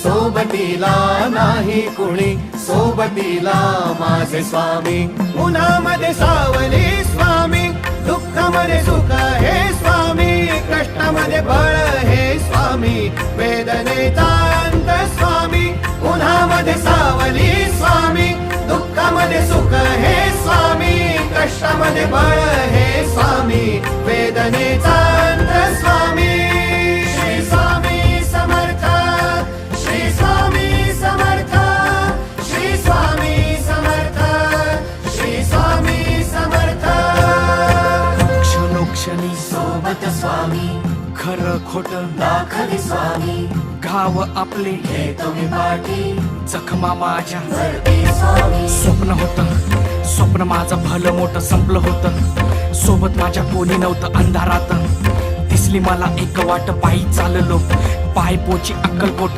सोबतीला नाही कुणी, सोबतीला माझे स्वामी. उन्हामध्ये सावली स्वामी, दुःखामध्ये सुख हे स्वामी, कष्टामध्ये बळ हे स्वामी, वेदनेचा अंत स्वामी. उन्हामध्ये सावली स्वामी, दुःखामध्ये सुख हे स्वामी, कष्टामध्ये बळ हे स्वामी, वेदनेचा अंत स्वामी. श्री स्वामी समर्थ, श्री स्वामी समर्थ, श्री स्वामी समर्थ, श्री स्वामी समर्थ. क्षणोक्षणी सोबत स्वामी, खरं खोट दाखवी स्वामी, गाव आपले हे तुम्ही पाठी जखमा माझ्या भरती स्वामी. स्वप्न होतं, स्वप्न माझं भलं मोठं संपलं होतं. सोबत माझ्या कोणी नव्हतं अंधारात. दिसली मला एक वाट, पायी चाललो पाय पोची अक्कलकोट.